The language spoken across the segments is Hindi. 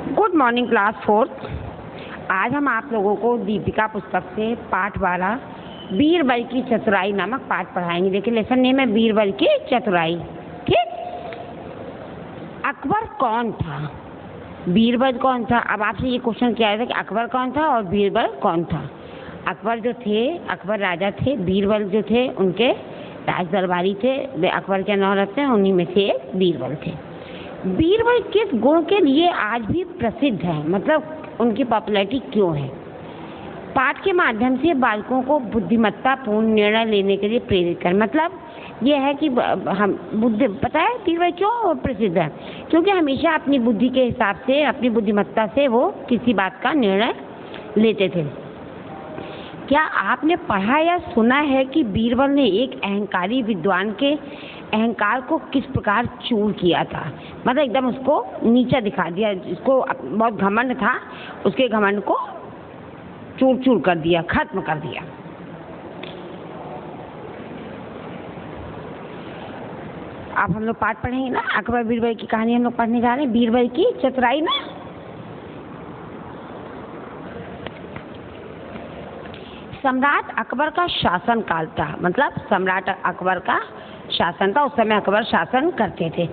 Good morning class 4। आज हम आप लोगों को दीपिका पुस्तक से पाठ 12 बीरबल की चतुराई नामक पाठ पढ़ाएंगे। देखिए लेसन नेम है बीरबल की चतुराई। ठीक। अकबर कौन था, बीरबल कौन था? अब आपसे ये क्वेश्चन किया था कि अकबर कौन था और बीरबल कौन था। अकबर जो थे, अकबर राजा थे। बीरबल जो थे उनके राज दरबारी थे, वे अकबर के नौ रत्न हैं, उन्हीं में से एक बीरबल थे। बीरबल किस गुण के लिए आज भी प्रसिद्ध है, मतलब उनकी पॉपुलैरिटी क्यों है? पाठ के माध्यम से बालकों को बुद्धिमत्तापूर्ण निर्णय लेने के लिए प्रेरित कर, मतलब ये है कि हम बुद्धि, पता है बीरबल क्यों प्रसिद्ध है? क्योंकि हमेशा अपनी बुद्धि के हिसाब से, अपनी बुद्धिमत्ता से वो किसी बात का निर्णय लेते थे। क्या आपने पढ़ा या सुना है कि बीरबल ने एक अहंकारी विद्वान के अहंकार को किस प्रकार चूर किया था? मतलब एकदम उसको नीचा दिखा दिया, जिसको बहुत घमंड था उसके घमंड को चूर चूर कर दिया, खत्म कर दिया। अब हम लोग पाठ पढ़ेंगे ना, अकबर बीरबल की कहानी हम लोग पढ़ने जा रहे हैं, बीरबल की चतुराई ना। सम्राट अकबर का शासन काल था, मतलब सम्राट अकबर का शासन था, उस समय अकबर शासन करते थे।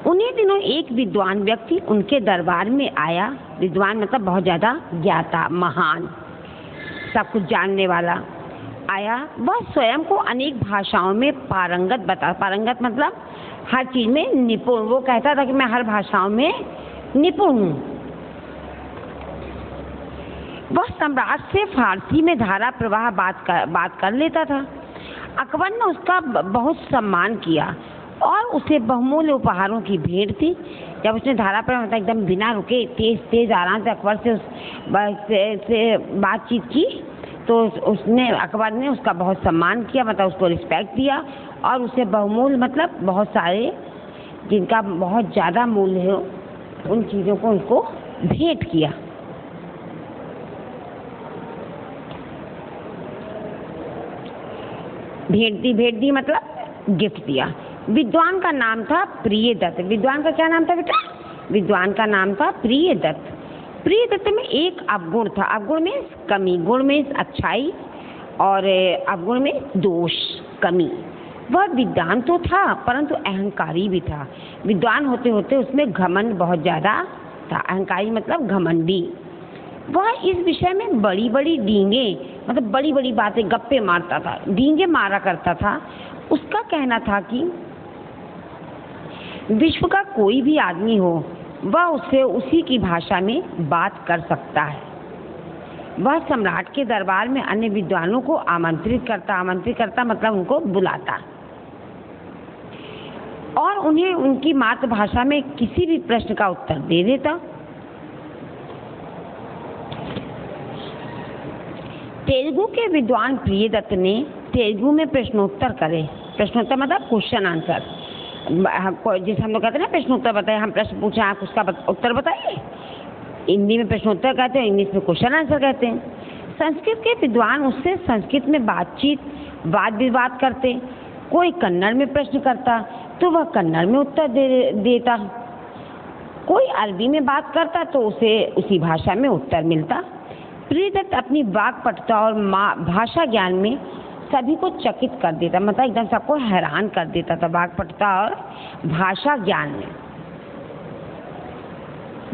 उन्हीं दिनों एक विद्वान व्यक्ति उनके दरबार में आया। विद्वान मतलब बहुत ज़्यादा ज्ञाता, महान, सब कुछ जानने वाला आया। वह स्वयं को अनेक भाषाओं में पारंगत मतलब हर चीज़ में निपुण। वो कहता था कि मैं हर भाषाओं में निपुण हूँ। वह सम्राट से फारसी में धारा प्रवाह बात कर लेता था। अकबर ने उसका बहुत सम्मान किया और उसे बहुमूल्य उपहारों की भेंट थी। जब उसने धारा प्रवाह मतलब एकदम बिना रुके तेज आराम से अकबर से बातचीत की, तो अकबर ने उसका बहुत सम्मान किया, मतलब उसको रिस्पेक्ट दिया और उसे बहुमूल्य मतलब बहुत सारे जिनका बहुत ज़्यादा मूल्य हो उन चीज़ों को उसको भेंट किया। भेंट दी मतलब गिफ्ट दिया। विद्वान का नाम था प्रियदत्त। विद्वान का क्या नाम था बेटा? विद्वान का नाम था प्रियदत्त। प्रियदत्त में एक अवगुण था। अवगुण में कमी, गुण में अच्छाई और अवगुण में दोष, कमी। वह विद्वान तो था परंतु अहंकारी भी था। विद्वान होते होते उसमें घमंड बहुत ज़्यादा था। अहंकारी मतलब घमंडी। वह इस विषय में बड़ी बड़ी डींगे, मतलब बड़ी बड़ी बातें, गप्पे मारता था, डींगे मारा करता था। उसका कहना था कि विश्व का कोई भी आदमी हो वह उससे उसी की भाषा में बात कर सकता है। वह सम्राट के दरबार में अन्य विद्वानों को आमंत्रित करता मतलब उनको बुलाता और उन्हें उनकी मातृभाषा में किसी भी प्रश्न का उत्तर दे देता। तेलुगु के विद्वान प्रियदत्त ने तेलुगु में प्रश्नोत्तर करे। प्रश्नोत्तर मतलब क्वेश्चन आंसर, जैसे हम लोग कहते हैं ना प्रश्नोत्तर बताइए, हम प्रश्न पूछे आप उसका उत्तर बताइए। हिंदी में प्रश्नोत्तर कहते हैं, इंग्लिश में क्वेश्चन आंसर कहते हैं। संस्कृत के विद्वान उससे संस्कृत में वाद विवाद करते। कोई कन्नड़ में प्रश्न करता तो वह कन्नड़ में उत्तर देता। कोई अरबी में बात करता तो उसे उसी भाषा में उत्तर मिलता। प्रियदत्त अपनी वाक्पटुता और भाषा ज्ञान में सभी को चकित कर देता, मतलब एकदम सबको हैरान कर देता था। वाक्पटुता और भाषा ज्ञान में,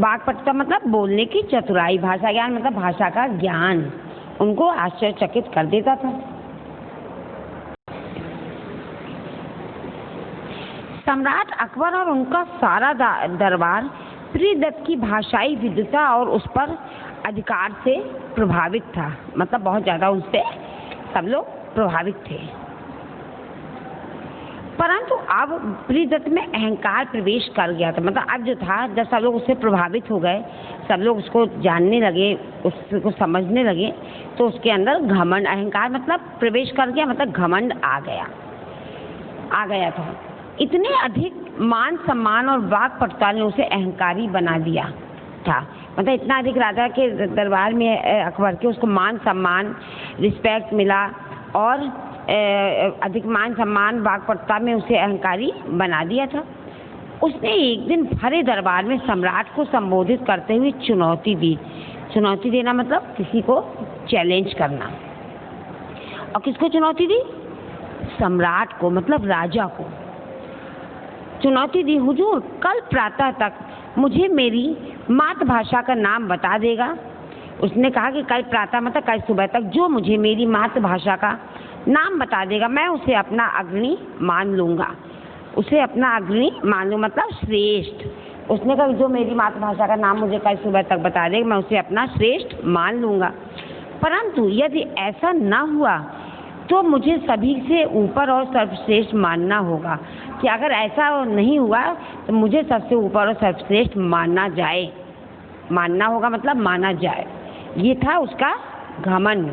वाक्पटुता मतलब बोलने की चतुराई, भाषा ज्ञान मतलब भाषा का ज्ञान, उनको आश्चर्यचकित कर देता था। सम्राट अकबर और उनका सारा दरबार प्रियदत्त की भाषाई विद्वता और उस पर अधिकार से प्रभावित था, मतलब बहुत ज़्यादा उससे सब लोग प्रभावित थे। परंतु अब प्रियदत्त में अहंकार प्रवेश कर गया था। मतलब अब जो था, जब सब लोग उससे प्रभावित हो गए, सब लोग उसको जानने लगे, उसको समझने लगे, तो उसके अंदर घमंड, अहंकार मतलब प्रवेश कर गया, मतलब घमंड आ गया था। इतने अधिक मान सम्मान और वाक्पटुता ने उसे अहंकारी बना दिया था। मतलब इतना अधिक राजा के दरबार में अकबर के उसको मान सम्मान, रिस्पेक्ट मिला और अधिक मान सम्मान, वाक्पटुता में उसे अहंकारी बना दिया था। उसने एक दिन भरे दरबार में सम्राट को संबोधित करते हुए चुनौती दी। चुनौती देना मतलब किसी को चैलेंज करना। और किसको चुनौती दी? सम्राट को, मतलब राजा को चुनौती दी। हुजूर, कल प्रातः तक मुझे मेरी मातृभाषा का नाम बता देगा। उसने कहा कि कल प्रातः मतलब कल सुबह तक जो मुझे मेरी मातृभाषा का नाम बता देगा मैं उसे अपना अग्रणी मान लूँगा। उसे अपना अग्रणी मान लूँ मतलब श्रेष्ठ। उसने कहा जो मेरी मातृभाषा का नाम मुझे कल सुबह तक बता देगा मैं उसे अपना श्रेष्ठ मान लूँगा। परंतु यदि ऐसा न हुआ तो मुझे सभी से ऊपर और सर्वश्रेष्ठ मानना होगा। कि अगर ऐसा नहीं हुआ तो मुझे सबसे ऊपर और सर्वश्रेष्ठ मानना जाए। मानना होगा मतलब माना जाए। ये था उसका घमंड।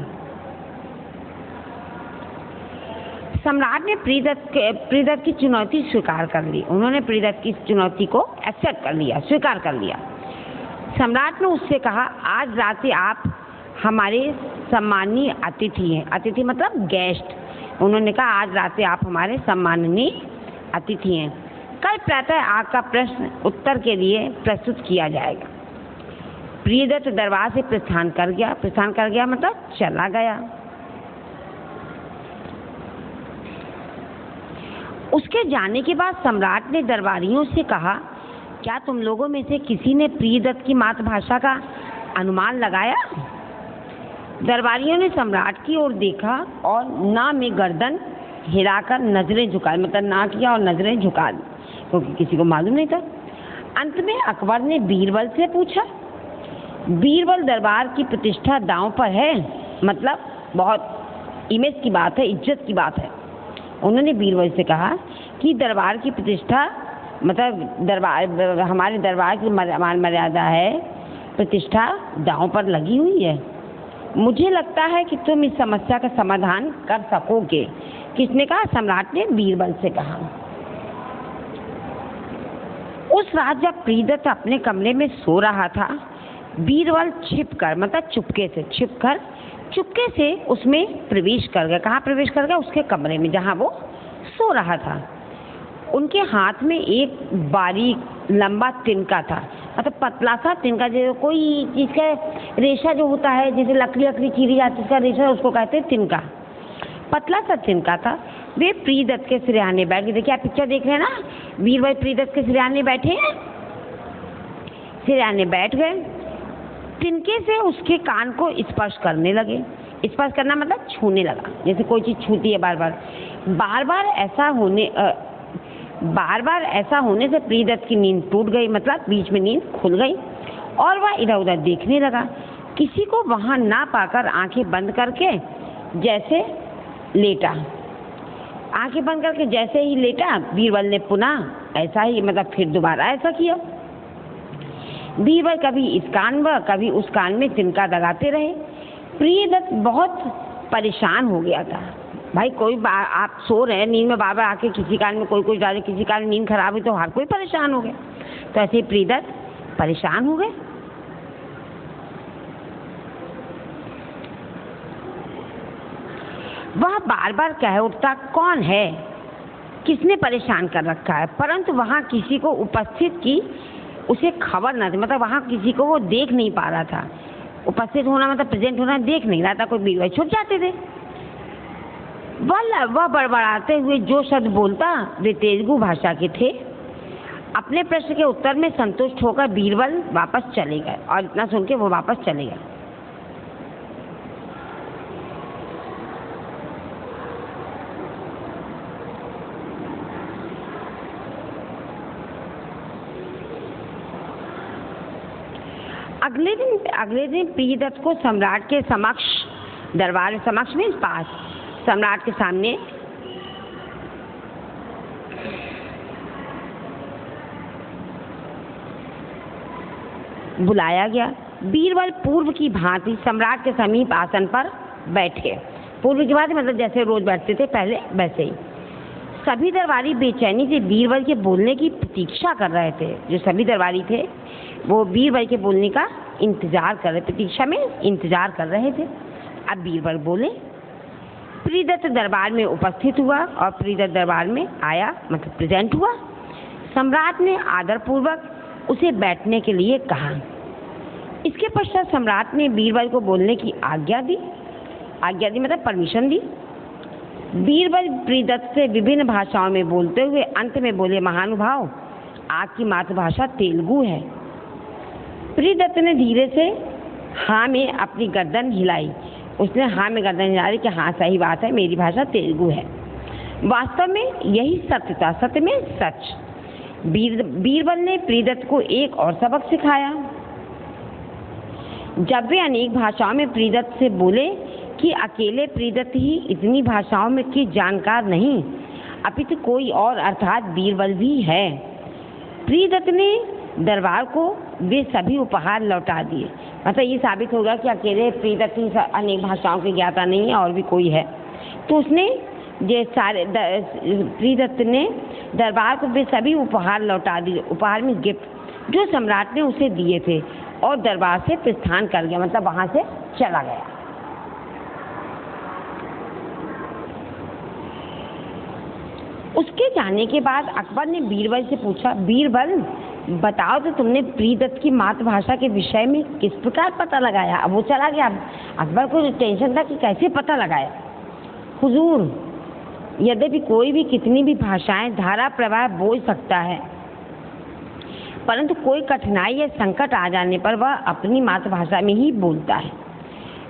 सम्राट ने प्रियदत्त की चुनौती स्वीकार कर ली। उन्होंने प्रियदत्त की चुनौती को एक्सेप्ट कर लिया, स्वीकार कर लिया। सम्राट ने उससे कहा, आज रात आप हमारे सम्माननीय अतिथि हैं। अतिथि मतलब गेस्ट। उन्होंने कहा आज रात आप हमारे सम्माननीय अतिथि हैं। कल प्रातः आपका प्रश्न उत्तर के लिए प्रस्तुत किया जाएगा। प्रियदत्त दरबार से प्रस्थान कर गया। प्रस्थान कर गया मतलब चला गया। उसके जाने के बाद सम्राट ने दरबारियों से कहा, क्या तुम लोगों में से किसी ने प्रियदत्त की मातृभाषा का अनुमान लगाया? दरबारियों ने सम्राट की ओर देखा और ना में गर्दन हिलाकर नजरें झुकाई, मतलब ना किया और नजरें झुका दी, क्योंकि किसी को मालूम नहीं था। अंत में अकबर ने बीरबल से पूछा, बीरबल दरबार की प्रतिष्ठा दांव पर है? मतलब बहुत इमेज की बात है, इज्जत की बात है। उन्होंने बीरबल से कहा कि दरबार की प्रतिष्ठा मतलब हमारे दरबार की मान मर्यादा है, प्रतिष्ठा दांव पर लगी हुई है। मुझे लगता है कि तुम इस समस्या का समाधान कर सकोगे। किसने कहा? सम्राट ने बीरबल से कहा। उस रात जब प्रियदत्त अपने कमरे में सो रहा था, बीरबल छिपकर मतलब चुपके से उसमें प्रवेश कर गया। कहाँ प्रवेश कर गया? उसके कमरे में जहाँ वो सो रहा था। उनके हाथ में एक बारीक लंबा तिनका था, मतलब पतला सा तिनका, जो कोई चीज़ का रेशा जो होता है, जैसे लकड़ी चीरी जाती है उसका रेशा, उसको कहते हैं तिनका। पतला सा तिनका था। वे प्रियदत्त के सिरहाने बैठ गए। देखिए आप पिक्चर देख रहे हैं ना, बीरबल प्रियदत्त के सिरहाने बैठे हैं, सिरहाने बैठ गए। तिनके से उसके कान को स्पर्श करने लगे। स्पर्श करना मतलब छूने लगा, जैसे कोई चीज़ छूती है बार बार ऐसा होने से प्रियदत्त की नींद टूट गई, मतलब बीच में नींद खुल गई और वह इधर उधर देखने लगा। किसी को वहाँ ना पाकर आंखें बंद करके जैसे लेटा। आंखें बंद करके जैसे ही लेटा, बीरबल ने पुनः ऐसा ही मतलब फिर दोबारा ऐसा किया। बीरबल कभी इस कान व कभी उस कान में तिनका दगाते रहे। प्रियदत्त बहुत परेशान हो गया था। भाई आप सो रहे हैं नींद में, बार बार आके किसी कान में कोई डाले, किसी कान में नींद खराब हुई तो हर कोई परेशान हो गया। तो ऐसे ही प्रियदत्त परेशान हो गए। वह बार बार कह उठता, कौन है, किसने परेशान कर रखा है, परंतु वहाँ किसी को उपस्थित की उसे खबर न थी, मतलब वहाँ किसी को वो देख नहीं पा रहा था। उपस्थित होना मतलब प्रेजेंट होना, देख नहीं रहा था। कोई बीरबल छुप जाते थे। वह बड़बड़ाते हुए जो शब्द बोलता वे तेलुगु भाषा के थे। अपने प्रश्न के उत्तर में संतुष्ट होकर बीरबल वापस चले गए, और इतना सुन के वो वापस चले गए। अगले दिन प्रियदत्त को सम्राट के समक्ष, दरबार समक्ष में पास, सम्राट के सामने बुलाया गया। बीरबल पूर्व की भांति सम्राट के समीप आसन पर बैठे। पूर्व की भांति मतलब जैसे रोज बैठते थे पहले, वैसे ही। सभी दरबारी बेचैनी से बीरबल के बोलने की प्रतीक्षा कर रहे थे। जो सभी दरबारी थे वो बीरबल के बोलने का इंतजार कर रहे, प्रतीक्षा में इंतजार कर रहे थे। अब बीरबल बोले। प्रियदत्त दरबार में उपस्थित हुआ और प्रियदत्त दरबार में आया, मतलब प्रेजेंट हुआ। सम्राट ने आदरपूर्वक उसे बैठने के लिए कहा। इसके पश्चात सम्राट ने बीरबल को बोलने की आज्ञा दी मतलब परमिशन दी। बीरबल प्रियदत्त से विभिन्न भाषाओं में बोलते हुए अंत में बोले, महानुभाव, आपकी मातृभाषा तेलुगु है। प्रियदत्त ने धीरे से हाँ में अपनी गर्दन हिलाई। उसने हाँ में गर्दन हिलाई कि हाँ सही बात है, मेरी भाषा तेलुगु है। वास्तव में यही सत्य था, सत्य में सच। बीरबल ने प्रियदत्त को एक और सबक सिखाया। जब वे अनेक भाषाओं में प्रियदत्त से बोले कि अकेले प्रियदत्त ही इतनी भाषाओं में की जानकार नहीं, अपितु कोई और अर्थात बीरबल भी है। प्रियदत्त ने दरबार को वे सभी उपहार लौटा दिए। मतलब ये साबित होगा कि अकेले प्रियदत्त ही अनेक भाषाओं की ज्ञाता नहीं है, और भी कोई है। तो उसने ये सारे प्रियदत्त ने दरबार को वे सभी उपहार लौटा दिए, उपहार में गिफ्ट जो सम्राट ने उसे दिए थे, और दरबार से प्रस्थान कर गया, मतलब वहां से चला गया। उसके जाने के बाद अकबर ने बीरबल से पूछा, बीरबल बताओ तो तुमने प्रियदत्त की मातृभाषा के विषय में किस प्रकार पता लगाया? अब वो चला गया। अकबर को टेंशन था कि कैसे पता लगाया। हुजूर, यद्यपि कोई भी कितनी भी भाषाएं धारा प्रवाह बोल सकता है, परंतु कोई कठिनाई या संकट आ जाने पर वह अपनी मातृभाषा में ही बोलता है।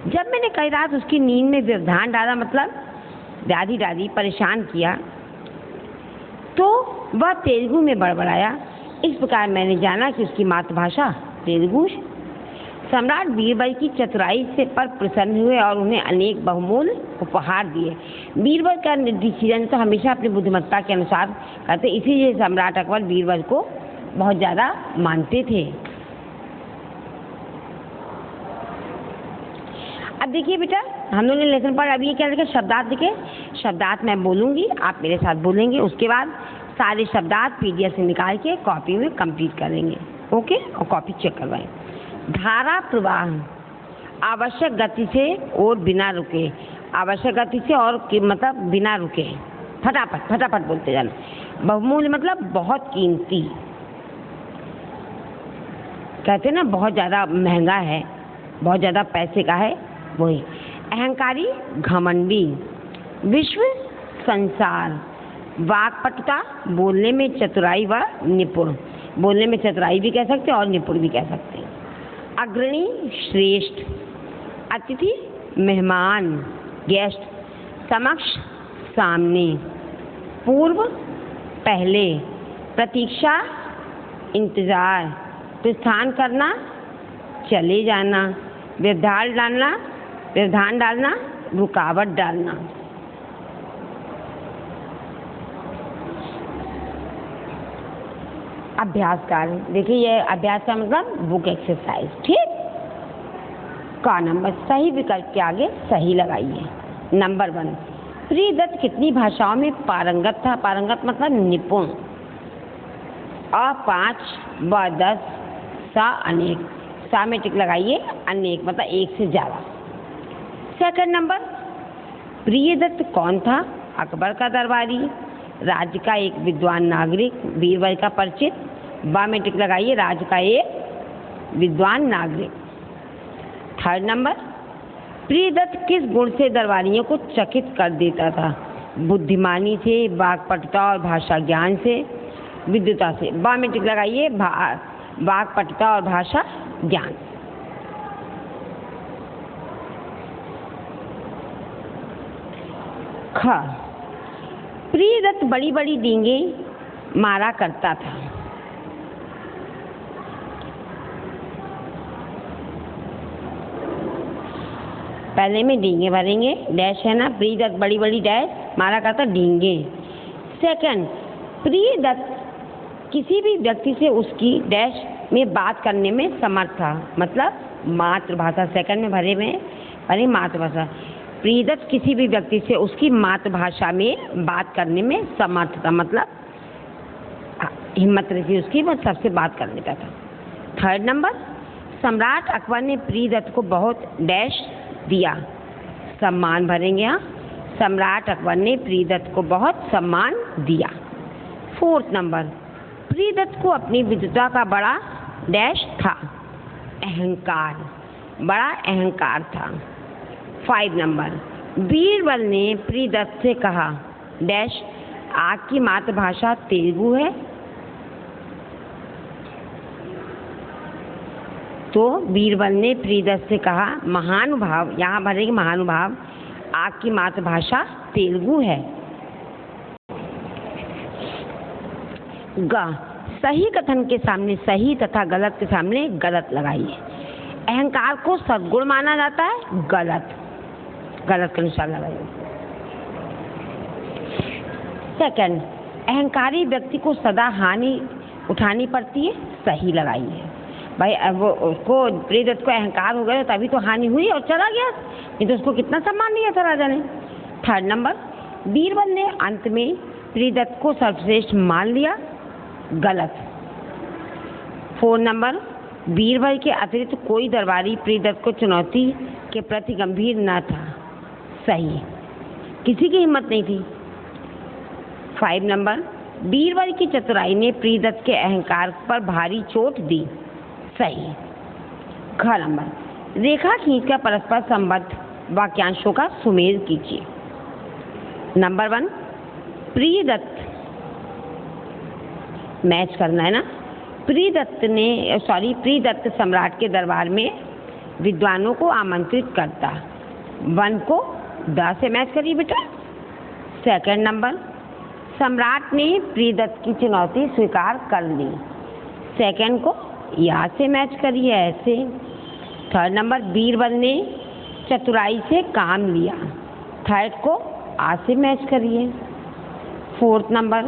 जब मैंने कई रात उसकी नींद में व्यवधान डाला, मतलब दादी दादी परेशान किया, तो वह तेलुगु में बड़बड़ाया। इस प्रकार मैंने जाना कि उसकी मातृभाषा तेलुगु है। सम्राट बीरबल की चतुराई से पर प्रसन्न हुए और उन्हें अनेक बहुमूल्य उपहार दिए। बीरबल का डिसीजन तो हमेशा अपनी बुद्धिमत्ता के अनुसार करते, इसीलिए सम्राट अकबर बीरबल को बहुत ज़्यादा मानते थे। अब देखिए बेटा, हम लोगों ने लेसन पर अभी क्या लिखा, शब्दार्थ लिखे। शब्दार्थ मैं बोलूँगी, आप मेरे साथ बोलेंगे। उसके बाद सारे शब्दार्थ पीडीएफ से निकाल के कॉपी में कंप्लीट करेंगे। ओके, और कॉपी चेक करवाएं। धारा प्रवाह, आवश्यक गति से और बिना रुके। आवश्यक गति से और मतलब बिना रुके, फटाफट फटाफट बोलते जाना। बहुमूल्य मतलब बहुत कीमती, कहते हैं ना बहुत ज़्यादा महंगा है, बहुत ज़्यादा पैसे का है, वही। अहंकारी, घमंडी। विश्व, संसार। वाक्पटुता, बोलने में चतुराई व निपुण। बोलने में चतुराई भी कह सकते हैं और निपुण भी कह सकते हैं। अग्रणी, श्रेष्ठ। अतिथि, मेहमान, गेस्ट। समक्ष, सामने। पूर्व, पहले। प्रतीक्षा, इंतजार। प्रस्थान करना, चले जाना। व्यवधान डालना, रुकावट डालना। अभ्यास कार्य, देखिए ये अभ्यास का मतलब बुक एक्सरसाइज, ठीक। का नंबर सही विकल्प के आगे सही लगाइए। नंबर 1, प्रियदत्त कितनी भाषाओं में पारंगत था? पारंगत मतलब निपुण। अ 5, ब 10, सा अनेक। सा में टिक लगाइए, अनेक मतलब एक से ज़्यादा। सेकंड नंबर, प्रियदत्त कौन था? अकबर का दरबारी, राज्य का एक विद्वान नागरिक, बीरबल का परिचित। बा में टिक लगाइए, राज्य का एक विद्वान नागरिक। थर्ड नंबर, प्रियदत्त किस गुण से दरबारियों को चकित कर देता था? बुद्धिमानी से, वाक्पटुता और भाषा ज्ञान से, विद्वता से। बा में टिक लगाइए, वाक्पटुता और भाषा ज्ञान। ख, प्रियदत्त बड़ी बड़ी डींगे मारा करता था। पहले में डींगे भरेंगे, डैश है ना, प्रियदत्त बड़ी बड़ी डैश मारा करता डींगे। सेकंड, प्रियदत्त किसी भी व्यक्ति से उसकी डैश में बात करने में समर्थ था, मतलब मातृभाषा। सेकंड में भरे मातृभाषा। प्रियदत्त किसी भी व्यक्ति से उसकी मातृभाषा में बात करने में समर्थ था, मतलब हिम्मत रही उसकी, वो सबसे बात कर लेता था। थर्ड नंबर, सम्राट अकबर ने प्रियदत्त को बहुत डैश दिया, सम्मान भरेंगे। यहाँ सम्राट अकबर ने प्रियदत्त को बहुत सम्मान दिया। फोर्थ नंबर, प्रियदत्त को अपनी विद्वता का बड़ा डैश था, अहंकार, बड़ा अहंकार था। 5 नंबर, बीरबल ने प्रियदत्त से कहा डैश आपकी मातृभाषा तेलुगु है। तो बीरबल ने प्रियदत्त से कहा महानुभाव, यहाँ भरेंगे महानुभाव, आपकी मातृभाषा तेलुगु है। ग, सही कथन के सामने सही तथा गलत के सामने गलत लगाइए। अहंकार को सद्गुण माना जाता है, गलत, गलत के अनुसार लगाइए। सेकंड, अहंकारी व्यक्ति को सदा हानि उठानी पड़ती है, सही लगाइए। भाई अब उसको प्रियदत्त को अहंकार हो गया तभी तो हानि हुई और चला गया, नहीं तो उसको कितना सम्मान दिया था राजा ने। 3rd नंबर, बीरबल ने अंत में प्रियदत्त को सर्वश्रेष्ठ मान लिया, गलत। 4 नंबर, बीरबल के अतिरिक्त कोई दरबारी प्रियदत्त को चुनौती के प्रति गंभीर न था, सही, किसी की हिम्मत नहीं थी। 5 नंबर, बीरबल की चतुराई ने प्रियदत्त के अहंकार पर भारी चोट दी, सही। ख नंबर, रेखा खींचकर परस्पर संबद्ध वाक्यांशों का सुमेल कीजिए। नंबर 1, प्रियदत्त, मैच करना है ना। प्रियदत्त सम्राट के दरबार में विद्वानों को आमंत्रित करता, 1 को द से मैच करिए बेटा। 2nd नंबर, सम्राट ने प्रियदत्त की चुनौती स्वीकार कर ली, 2nd को या से मैच करिए ऐसे। 3rd नंबर, बीरबल ने चतुराई से काम लिया, 3rd को आ से मैच करिए। 4th नंबर,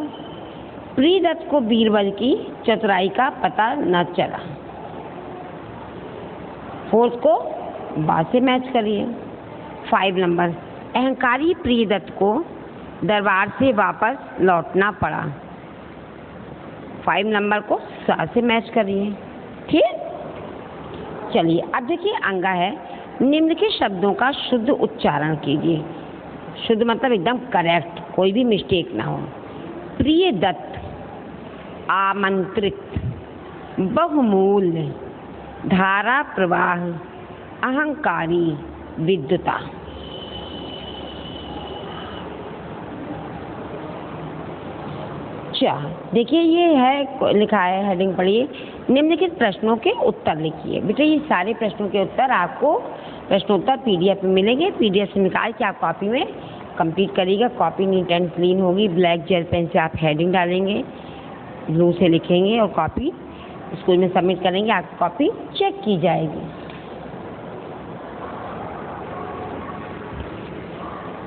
प्रियदत्त को बीरबल की चतुराई का पता न चला, 4th को बा से मैच करिए। 5 नंबर, अहंकारी प्रियदत्त को दरबार से वापस लौटना पड़ा, 5 नंबर को सा से मैच करिए। ठीक, चलिए अब देखिए अंगा है, निम्नलिखित शब्दों का शुद्ध उच्चारण कीजिए। शुद्ध मतलब एकदम करेक्ट, कोई भी मिस्टेक ना हो। प्रियदत्त, आमंत्रित, बहुमूल्य, धारा प्रवाह, अहंकारी, विद्वता। देखिए ये है लिखा है, हेडिंग पढ़िए, निम्नलिखित प्रश्नों के उत्तर लिखिए। बेटा ये सारे प्रश्नों के उत्तर आपको प्रश्नोत्तर PDF में मिलेंगे, PDF से निकाल के आप कॉपी में कंप्लीट करिएगा। कॉपी नीट एंड क्लीन होगी, ब्लैक जेल पेन से आप हेडिंग डालेंगे, ब्लू से लिखेंगे और कॉपी स्कूल में सबमिट करेंगे, आपकी कॉपी चेक की जाएगी।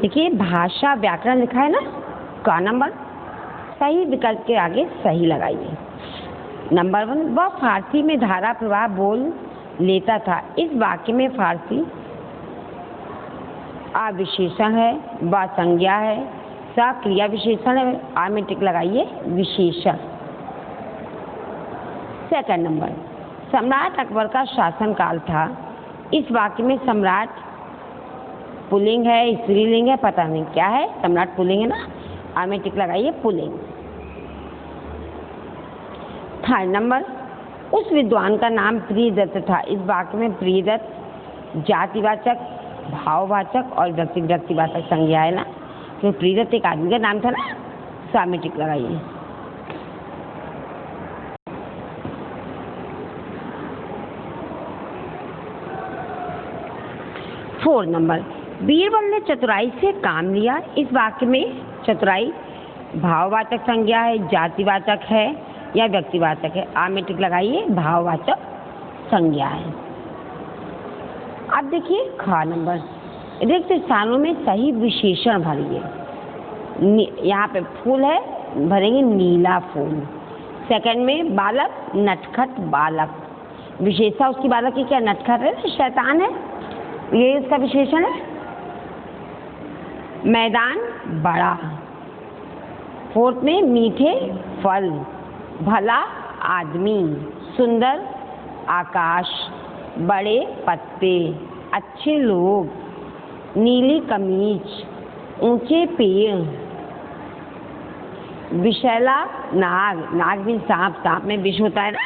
देखिए भाषा व्याकरण लिखा है ना, का नंबर, सही विकल्प के आगे सही लगाइए। नंबर 1, वह फारसी में धारा प्रवाह बोल लेता था, इस वाक्य में फारसी आ विशेषण है, व संज्ञा है, सा क्रिया विशेषण है, आ में टिक लगाइए, विशेषण। 2nd नंबर, सम्राट अकबर का शासनकाल था, इस वाक्य में सम्राट पुल्लिंग है, स्त्रीलिंग है, पता नहीं क्या है, सम्राट पुल्लिंग है ना, आ में टिक लगाइए, पुल्लिंग। 3rd नंबर, उस विद्वान का नाम प्रियदत्त था, इस वाक्य में प्रियदत्त जातिवाचक, भाववाचक और व्यक्तिवाचक संज्ञा है ना, तो प्रियदत्त एक आदमी का नाम था ना, सा में टिक लगाइए। फोर्थ नंबर, बीरबल ने चतुराई से काम लिया, इस वाक्य में चतुराई भाववाचक संज्ञा है, जातिवाचक है या व्यक्तिवाचक है, आ में टिक लगाइए, भाववाचक संज्ञा है। अब देखिए खा नंबर, रिक्त स्थानों में सही विशेषण भरिए। यहाँ पे फूल है, भरेंगे नीला फूल। 2nd में बालक, नटखट बालक, विशेषता उसकी बालक की क्या नटखट है, शैतान है, ये इसका विशेषण है। मैदान बड़ा। 4th में मीठे फल, भला आदमी, सुंदर आकाश, बड़े पत्ते, अच्छे लोग, नीली कमीज, ऊंचे पेड़। विशैला नाग, नाग भी सांप, सांप में विष होता है ना,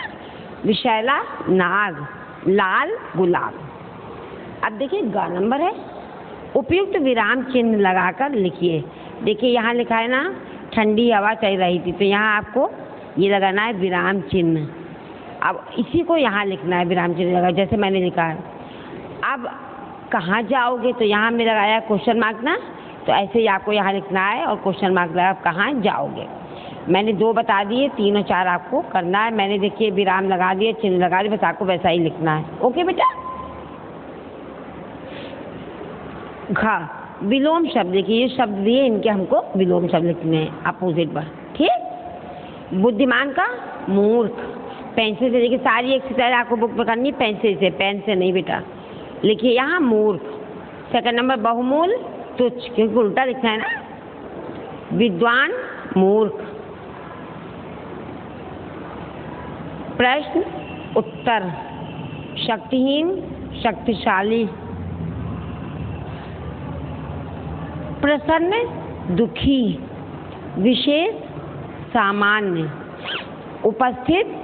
विशैला नाग, लाल गुलाब। अब देखिए ग नंबर है, उपयुक्त विराम चिन्ह लगाकर लिखिए। देखिए यहाँ लिखा है ना ठंडी हवा चल रही थी, तो यहाँ आपको ये लगाना है विराम चिन्ह। अब इसी को यहाँ लिखना है, विराम चिन्ह लगा जैसे मैंने लिखा है। अब कहाँ जाओगे, तो यहाँ में लगाया क्वेश्चन मार्क ना, तो ऐसे ही आपको यहाँ लिखना है और क्वेश्चन मार्क लगा आप कहाँ जाओगे। मैंने 2 बता दिए, 3 और 4 आपको करना है। मैंने देखिए विराम लगा दिए, चिन्ह लगा दिए, बस आपको वैसा ही लिखना है। ओके बेटा। घ विलोम शब्द, देखिए ये शब्द दिए, इनके हमको विलोम शब्द लिखने हैं अपोजिट पर। ठीक। बुद्धिमान का मूर्ख, पेंसिल से देखिए सारी एक्सरसाइज आपको बुक में करनी, पेंसिल से, पेन से नहीं बेटा। लिखिए यहाँ मूर्ख। सेकंड नंबर बहुमूल तुच्छ, क्योंकि उल्टा लिखना है ना। विद्वान मूर्ख। प्रश्न उत्तर, शक्तिहीन शक्तिशाली, प्रसन्न दुखी, विशेष सामान्य, उपस्थित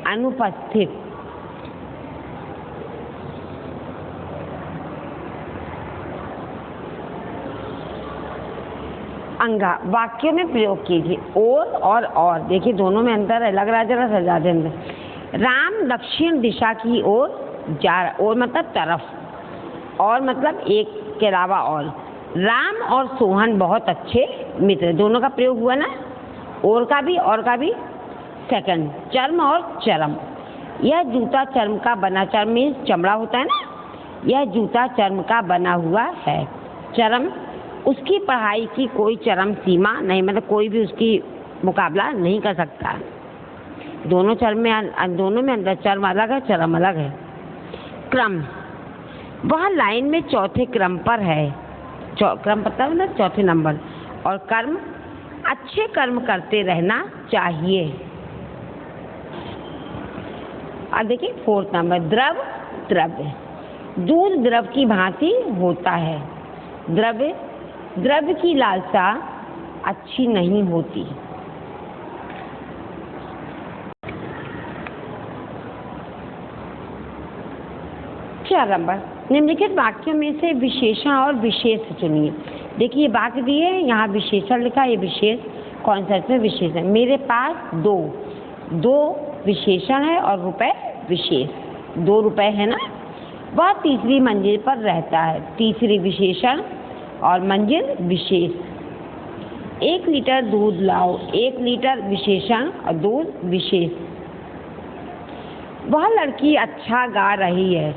अनुपस्थित। अंगा वाक्यों में प्रयोग कीजिए। और देखिए दोनों में अंतर है, लग रहा है जरा सजा दे अंदर। राम दक्षिण दिशा की ओर जा रहा, और मतलब तरफ, और मतलब एक के अलावा और। राम और सोहन बहुत अच्छे मित्र, दोनों का प्रयोग हुआ ना, और का भी। सेकंड चर्म और चरम, यह जूता चर्म का बना, चर्म मीन्स चमड़ा होता है ना, यह जूता चर्म का बना हुआ है। चरम, उसकी पढ़ाई की कोई चरम सीमा नहीं, मतलब कोई भी उसकी मुकाबला नहीं कर सकता। दोनों में अंदर चर्म अलग है, चरम अलग है। क्रम, वह लाइन में चौथे क्रम पर है, क्रम पता है ना, चौथे नंबर। और कर्म, अच्छे कर्म करते रहना चाहिए। अब देखिए 4th नंबर, द्रव द्रव्य, दूध द्रव की भांति होता है। द्रव्य की लालसा अच्छी नहीं होती। नंबर, निम्नलिखित वाक्यों में से विशेषण और विशेष चुनिए। देखिए वाक्य दिए, यहाँ विशेषण लिखा, ये विशेष, कौन सा इसमें विशेषण। मेरे पास 2 विशेषण है और रुपए विशेष, 2 रुपए है ना। वह तीसरी मंजिल पर रहता है, तीसरी विशेषण और मंजिल विशेष। 1 लीटर दूध लाओ, 1 लीटर विशेषण और दूध विशेष। वह लड़की अच्छा गा रही है,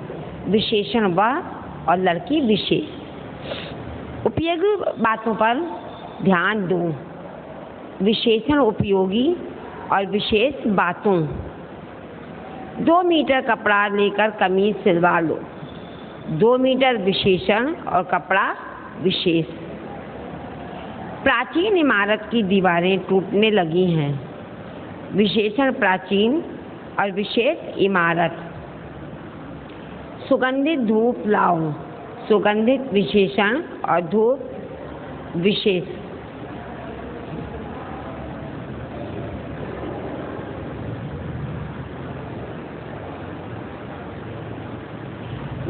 विशेषण वह और लड़की विशेष। उपयोगी बातों पर ध्यान दो, विशेषण उपयोगी और विशेष बातों। 2 मीटर कपड़ा लेकर कमीज सिलवा लो, 2 मीटर विशेषण और कपड़ा विशेष। प्राचीन इमारत की दीवारें टूटने लगी हैं, विशेषण प्राचीन और विशेष इमारत। सुगंधित धूप लाओ, सुगंधित विशेषण और धूप विशेष।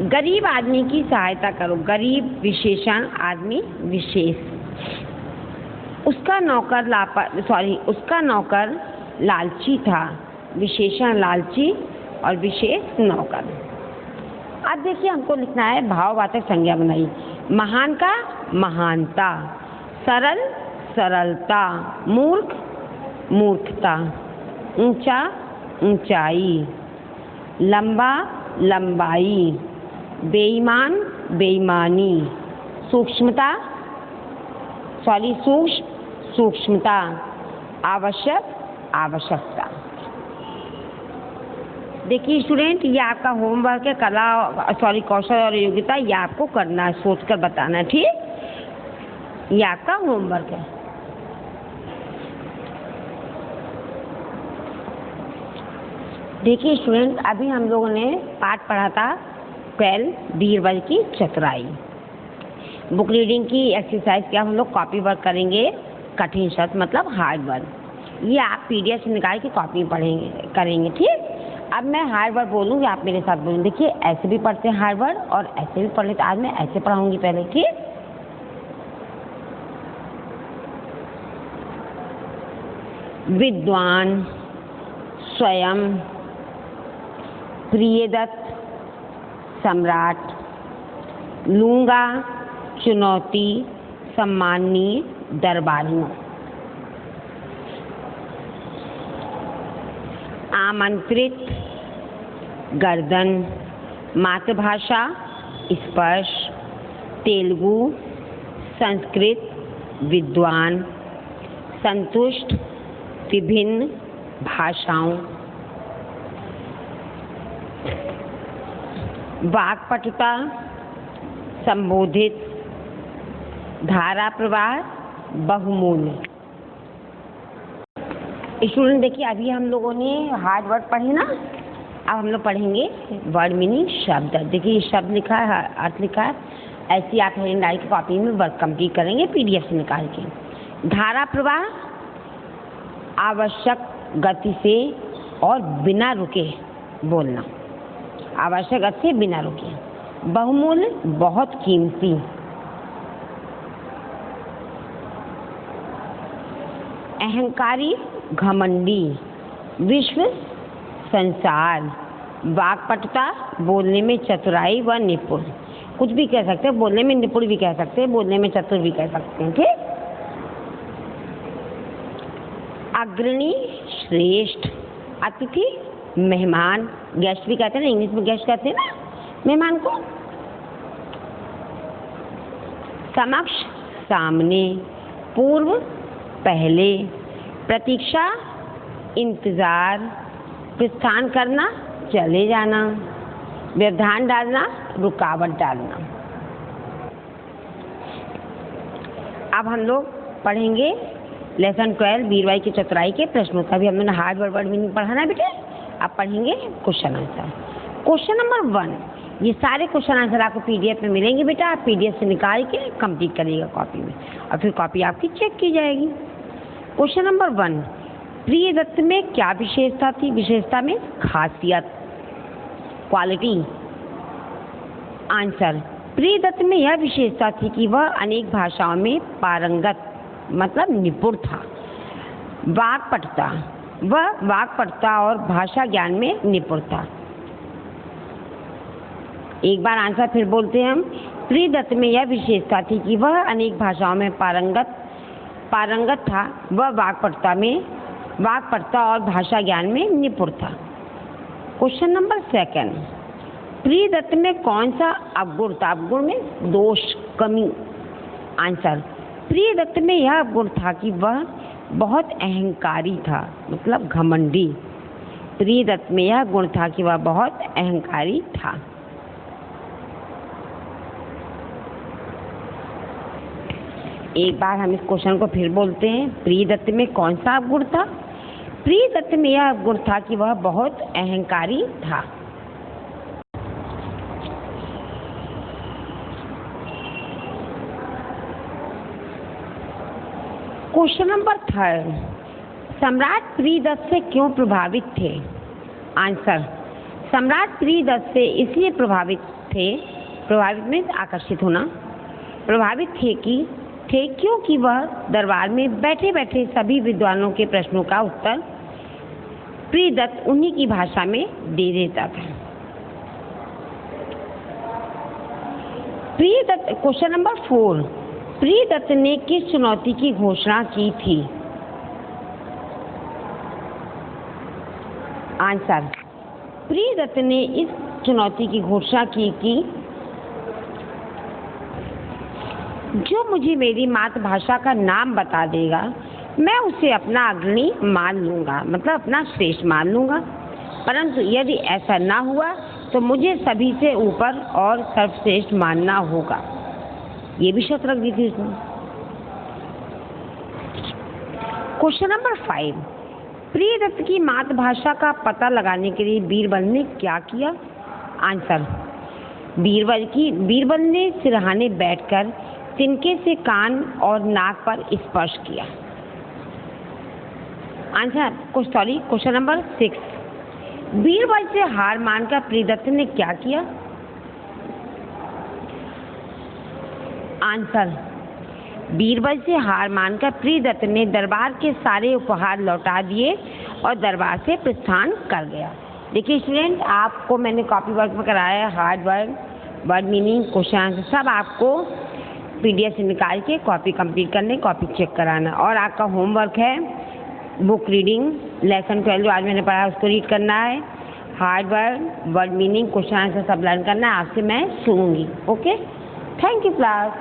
गरीब आदमी की सहायता करो, गरीब विशेषण आदमी विशेष। उसका नौकर लालची था, विशेषण लालची और विशेष नौकर। अब देखिए हमको लिखना है भाववाचक संज्ञा बनाई। महान का महानता, सरल सरलता, मूर्ख मूर्खता, ऊंचा ऊंचाई, लंबा लंबाई, बेईमान बेईमानी, सूक्ष्मता, आवश्यक आवश्यकता। देखिए स्टूडेंट, ये आपका होमवर्क है, कौशल और योग्यता, ये आपको करना है, सोचकर बताना है, ठीक। ये आपका होमवर्क है। देखिए स्टूडेंट, अभी हम लोगों ने पाठ पढ़ा था 12 बीरबल की चतुराई। बुक रीडिंग की एक्सरसाइज क्या हम लोग कॉपी वर्क करेंगे, कठिन शब्द मतलब हार्ड वर्क। ये आप पीडीएफ से निकाल के कॉपी में पढ़ेंगे करेंगे, ठीक। अब मैं हार्ड वर्ड बोलूँगी, आप मेरे साथ बोलेंगे। देखिए ऐसे भी पढ़ते हैं हार्ड वर्ड और ऐसे भी पढ़ लेते। आज मैं ऐसे पढ़ाऊँगी पहले, ठीक। विद्वान, स्वयं, प्रियदत्त, सम्राट, लूँगा, चुनौती, सम्माननीय, दरबारियों, आमंत्रित, गर्दन, मातृभाषा, स्पर्श, तेलुगु, संस्कृत, विद्वान, संतुष्ट, विभिन्न भाषाओं, वाक्पटुता, संबोधित, धारा प्रवाह, बहुमूल्य। स्टूडेंट देखिए अभी हम लोगों ने हार्ड वर्ड पढ़े ना, अब हम लोग पढ़ेंगे वर्ड मीनिंग शब्द। देखिए ये शब्द लिखा है, अर्थ लिखा है, ऐसी आप हेडिंग डाल की कॉपी में वर्क कंप्लीट करेंगे पीडीएफ से निकाल के। धारा प्रवाह, आवश्यक गति से और बिना रुके बोलना, आवश्यक गति से बिना रुके। बहुमूल्य, बहुत कीमती। अहंकारी, घमंडी, विश्व, संसार। वाक्पटुता, बोलने में चतुराई व निपुण, कुछ भी कह सकते हैं, बोलने में निपुण भी कह सकते हैं, बोलने में चतुर भी कह सकते हैं, ठीक। अग्रणी, श्रेष्ठ। अतिथि, मेहमान, गेस्ट भी कहते हैं ना, इंग्लिश में गेस्ट कहते हैं ना मेहमान को। समक्ष, सामने। पूर्व, पहले। प्रतीक्षा, इंतजार। प्रस्थान करना, चले जाना। व्यवधान डालना, रुकावट डालना। अब हम लोग पढ़ेंगे लेसन 12 वीरबाई की चतुराई के प्रश्नों का। भी हमने हार्ड वर्ड मीनिंग पढ़ा ना बेटे, अब पढ़ेंगे क्वेश्चन आंसर। क्वेश्चन नंबर 1, ये सारे क्वेश्चन आंसर आपको पीडीएफ में मिलेंगे बेटा, आप पीडीएफ से निकाल के कंप्लीट करिएगा कॉपी में और फिर कॉपी आपकी चेक की जाएगी। क्वेश्चन नंबर 1, प्रियदत्त में क्या विशेषता थी? विशेषता में खासियत, क्वालिटी। आंसर, प्रियदत्त में यह विशेषता थी कि वह अनेक भाषाओं में पारंगत मतलब निपुण था। वाक्पटुता, वह वाक्पटुता और भाषा ज्ञान में निपुण था। एक बार आंसर फिर बोलते हैं हम। प्रियदत्त में यह विशेषता थी कि वह अनेक भाषाओं में पारंगत था। वह वाक्पटुता और भाषा ज्ञान में निपुण था। क्वेश्चन नंबर 2, प्रियदत्त में कौन सा अवगुण था? अवगुण में दोष, कमी। आंसर, प्रियदत्त में यह अवगुण था कि वह बहुत अहंकारी था मतलब घमंडी। प्रियदत्त में यह गुण था कि वह बहुत अहंकारी था। एक बार हम इस क्वेश्चन को फिर बोलते हैं। प्रियदत्त में कौन सा अवगुण था? प्रियदत्त में यह अवगुण था कि वह बहुत अहंकारी था। क्वेश्चन नंबर 3, सम्राट प्रियदत्त से क्यों प्रभावित थे? आंसर, सम्राट प्रियदत्त से इसलिए प्रभावित में आकर्षित होना, प्रभावित थे क्योंकि वह दरबार में बैठे बैठे सभी विद्वानों के प्रश्नों का उत्तर प्रियदत्त उन्हीं की भाषा में दे देता था। प्रियदत्त, क्वेश्चन नंबर 4, प्रियदत्त ने किस चुनौती की घोषणा की थी? आंसर, प्रियदत्त ने इस चुनौती की घोषणा की कि जो मुझे मेरी मातृभाषा का नाम बता देगा मैं उसे अपना अग्रणी मान लूँगा मतलब अपना श्रेष्ठ मान लूँगा, परंतु यदि ऐसा ना हुआ तो मुझे सभी से ऊपर और सर्वश्रेष्ठ मानना होगा। ये भी शर्त रख दी थी उसने। क्वेश्चन नंबर 5, प्रियदत्त की मातृभाषा का पता लगाने के लिए बीरबल ने क्या किया? आंसर, बीरबल ने सिरहाने बैठकर तिनके से कान और नाक पर स्पर्श किया। Answer sorry question number 6, Birbal से हार मानकर प्रियदत्त ने क्या किया? आंसर, बीरबल से हार मानकर प्रियदत्त ने दरबार के सारे उपहार लौटा दिए और दरबार से प्रस्थान कर गया। देखिए स्टूडेंट, आपको मैंने कॉपी वर्क में कराया है, hard work, word meaning, question answer सब आपको पीडीएफ से निकाल के कॉपी कंप्लीट करने, कॉपी चेक कराना। और आपका होमवर्क है बुक रीडिंग, लेसन 12 जो आज मैंने पढ़ा उसको रीड करना है, hard work, word meaning, question answer सब लर्न करना है। आपसे मैं सुनूंगी। Okay, thank you class.